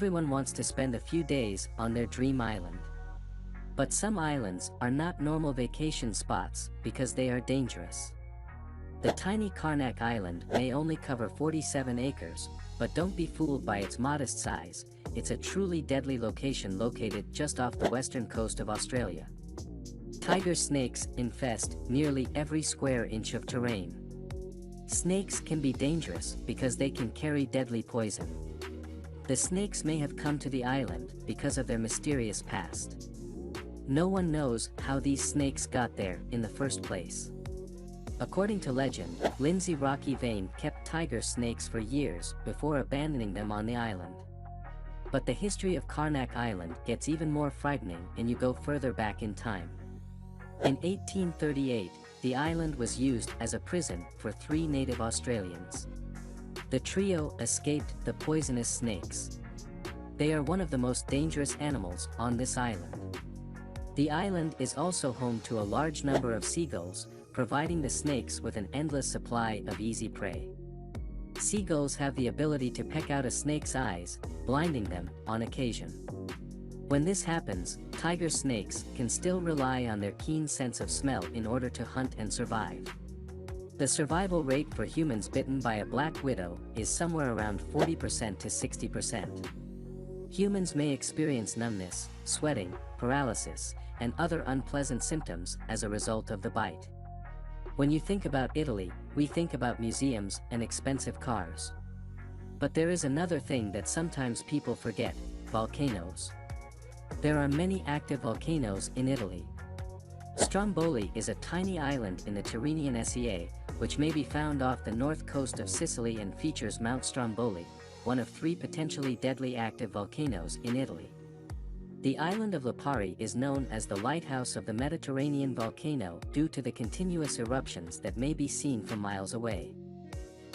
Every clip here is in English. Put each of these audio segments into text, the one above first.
Everyone wants to spend a few days on their dream island. But some islands are not normal vacation spots because they are dangerous. The tiny Karnak Island may only cover 47 acres, but don't be fooled by its modest size. It's a truly deadly location located just off the western coast of Australia. Tiger snakes infest nearly every square inch of terrain. Snakes can be dangerous because they can carry deadly poison. The snakes may have come to the island because of their mysterious past. No one knows how these snakes got there in the first place. According to legend, Lindsay Rocky Vane kept tiger snakes for years before abandoning them on the island. But the history of Karnak Island gets even more frightening when you go further back in time. In 1838, the island was used as a prison for 3 native Australians. The trio escaped the poisonous snakes. They are one of the most dangerous animals on this island. The island is also home to a large number of seagulls, providing the snakes with an endless supply of easy prey. Seagulls have the ability to peck out a snake's eyes, blinding them on occasion. When this happens, tiger snakes can still rely on their keen sense of smell in order to hunt and survive. The survival rate for humans bitten by a black widow is somewhere around 40% to 60%. Humans may experience numbness, sweating, paralysis, and other unpleasant symptoms as a result of the bite. When you think about Italy, we think about museums and expensive cars. But there is another thing that sometimes people forget: volcanoes. There are many active volcanoes in Italy. Stromboli is a tiny island in the Tyrrhenian Sea, which may be found off the north coast of Sicily and features Mount Stromboli, one of 3 potentially deadly active volcanoes in Italy. The island of Lipari is known as the lighthouse of the Mediterranean volcano due to the continuous eruptions that may be seen from miles away.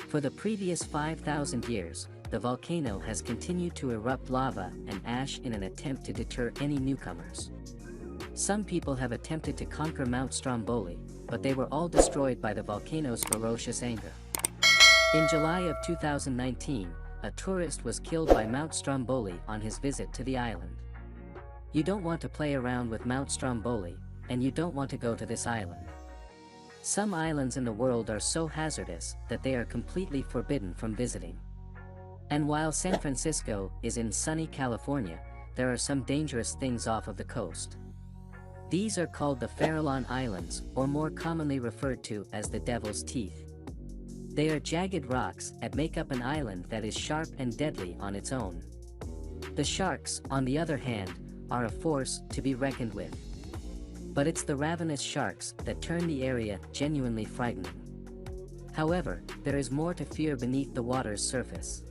For the previous 5,000 years, the volcano has continued to erupt lava and ash in an attempt to deter any newcomers. Some people have attempted to conquer Mount Stromboli, but they were all destroyed by the volcano's ferocious anger. In July of 2019, a tourist was killed by Mount Stromboli on his visit to the island. You don't want to play around with Mount Stromboli, and you don't want to go to this island. Some islands in the world are so hazardous that they are completely forbidden from visiting. And while San Francisco is in sunny California, there are some dangerous things off of the coast. These are called the Farallon Islands, or more commonly referred to as the Devil's Teeth. They are jagged rocks that make up an island that is sharp and deadly on its own. The sharks, on the other hand, are a force to be reckoned with. But it's the ravenous sharks that turn the area genuinely frightening. However, there is more to fear beneath the water's surface.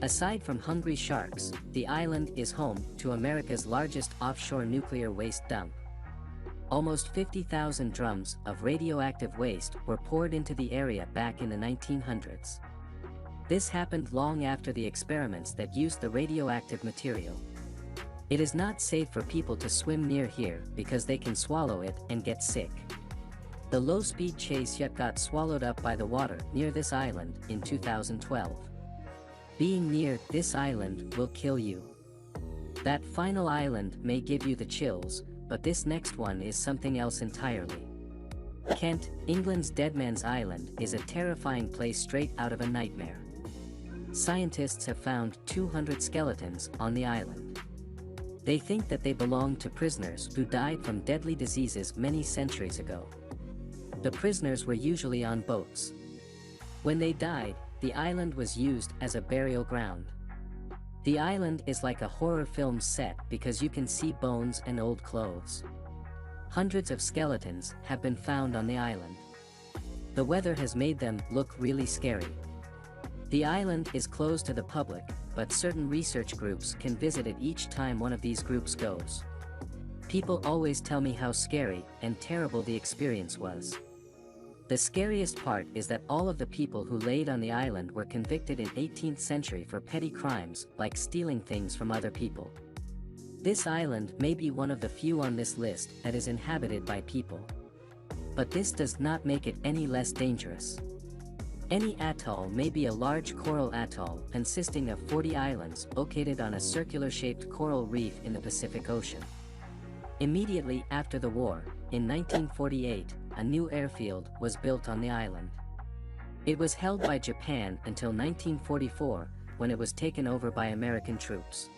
Aside from hungry sharks, the island is home to America's largest offshore nuclear waste dump. Almost 50,000 drums of radioactive waste were poured into the area back in the 1900s. This happened long after the experiments that used the radioactive material. It is not safe for people to swim near here because they can swallow it and get sick. The low-speed chase yacht got swallowed up by the water near this island in 2012. Being near this island will kill you. That final island may give you the chills, but this next one is something else entirely. Kent, England's Deadman's Island, is a terrifying place straight out of a nightmare. Scientists have found 200 skeletons on the island. They think that they belong to prisoners who died from deadly diseases many centuries ago. The prisoners were usually on boats. When they died, the island was used as a burial ground. The island is like a horror film set because you can see bones and old clothes. Hundreds of skeletons have been found on the island. The weather has made them look really scary. The island is closed to the public, but certain research groups can visit it each time one of these groups goes. People always tell me how scary and terrible the experience was. The scariest part is that all of the people who laid on the island were convicted in 18th century for petty crimes like stealing things from other people. This island may be one of the few on this list that is inhabited by people. But this does not make it any less dangerous. Any atoll may be a large coral atoll consisting of 40 islands located on a circular-shaped coral reef in the Pacific Ocean. Immediately after the war, in 1948, a new airfield was built on the island. It was held by Japan until 1944, when it was taken over by American troops.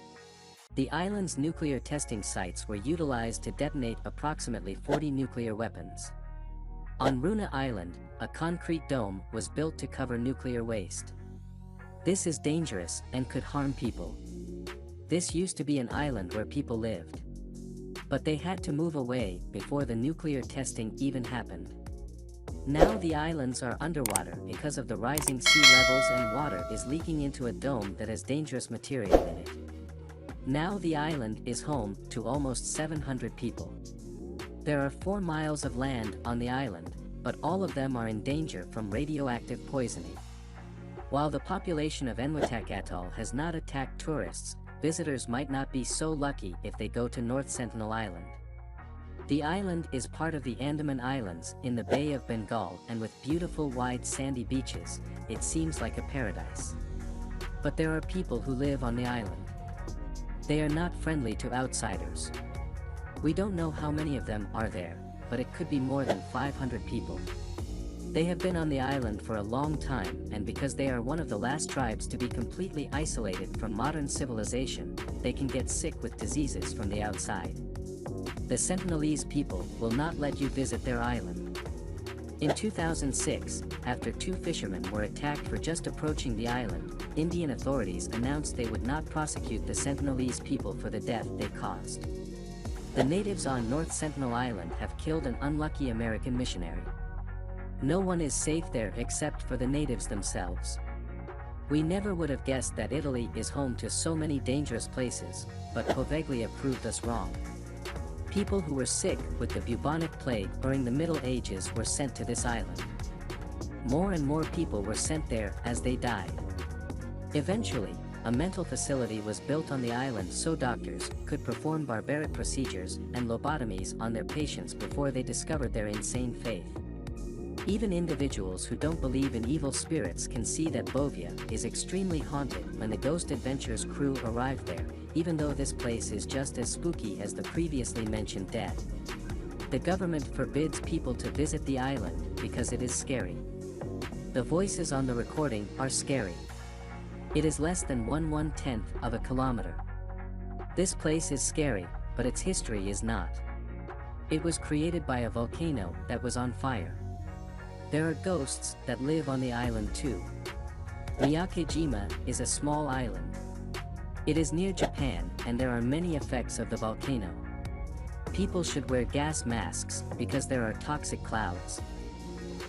The island's nuclear testing sites were utilized to detonate approximately 40 nuclear weapons. On Runa Island, a concrete dome was built to cover nuclear waste. This is dangerous and could harm people. This used to be an island where people lived. But they had to move away before the nuclear testing even happened. Now the islands are underwater because of the rising sea levels, and water is leaking into a dome that has dangerous material in it. Now the island is home to almost 700 people. There are 4 miles of land on the island, but all of them are in danger from radioactive poisoning. While the population of Enwattak Atoll has not attacked tourists, visitors might not be so lucky if they go to North Sentinel Island. The island is part of the Andaman Islands in the Bay of Bengal, and with beautiful wide sandy beaches, it seems like a paradise. But there are people who live on the island. They are not friendly to outsiders. We don't know how many of them are there, but it could be more than 500 people. They have been on the island for a long time, and because they are one of the last tribes to be completely isolated from modern civilization, they can get sick with diseases from the outside. The Sentinelese people will not let you visit their island. In 2006, after 2 fishermen were attacked for just approaching the island, Indian authorities announced they would not prosecute the Sentinelese people for the death they caused. The natives on North Sentinel Island have killed an unlucky American missionary. No one is safe there except for the natives themselves. We never would have guessed that Italy is home to so many dangerous places, but Poveglia proved us wrong. People who were sick with the bubonic plague during the Middle Ages were sent to this island. More and more people were sent there as they died. Eventually, a mental facility was built on the island so doctors could perform barbaric procedures and lobotomies on their patients before they discovered their insane faith. Even individuals who don't believe in evil spirits can see that Bovia is extremely haunted when the Ghost Adventures crew arrived there, even though this place is just as spooky as the previously mentioned dead. The government forbids people to visit the island because it is scary. The voices on the recording are scary. It is less than 1/1/10 of a kilometer. This place is scary, but its history is not. It was created by a volcano that was on fire. There are ghosts that live on the island too. Miyakejima is a small island. It is near Japan, and there are many effects of the volcano. People should wear gas masks because there are toxic clouds.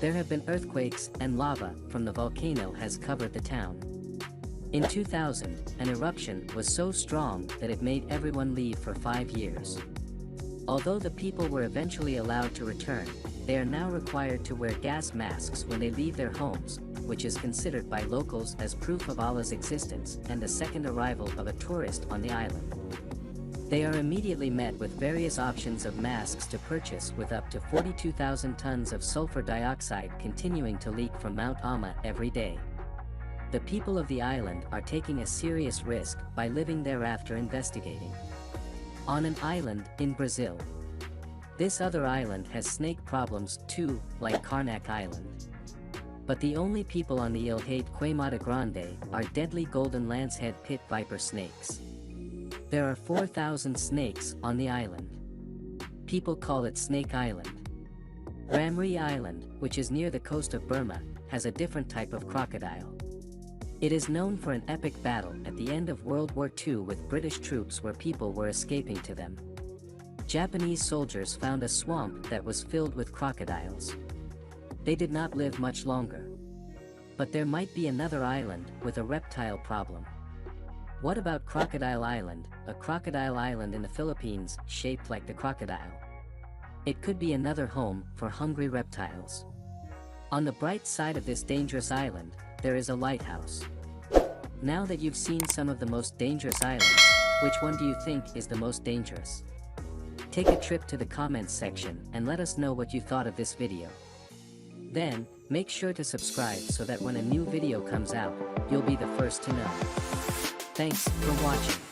There have been earthquakes, and lava from the volcano has covered the town. In 2000, an eruption was so strong that it made everyone leave for 5 years. Although the people were eventually allowed to return, they are now required to wear gas masks when they leave their homes, which is considered by locals as proof of Allah's existence and a second arrival of a tourist on the island. They are immediately met with various options of masks to purchase, with up to 42,000 tons of sulfur dioxide continuing to leak from Mount Ama every day. The people of the island are taking a serious risk by living there after investigating. On an island in Brazil. This other island has snake problems too, like Karnak Island. But the only people on the Ilhade Queimada Grande are deadly golden lancehead pit viper snakes. There are 4,000 snakes on the island. People call it Snake Island. Ramree Island, which is near the coast of Burma, has a different type of crocodile. It is known for an epic battle at the end of World War II with British troops where people were escaping to them. Japanese soldiers found a swamp that was filled with crocodiles. They did not live much longer. But there might be another island with a reptile problem. What about Crocodile Island, a crocodile island in the Philippines shaped like the crocodile? It could be another home for hungry reptiles. On the bright side of this dangerous island, there is a lighthouse. Now that you've seen some of the most dangerous islands, which one do you think is the most dangerous? Take a trip to the comments section and let us know what you thought of this video. Then, Make sure to subscribe so that when a new video comes out, you'll be the first to know. Thanks for watching.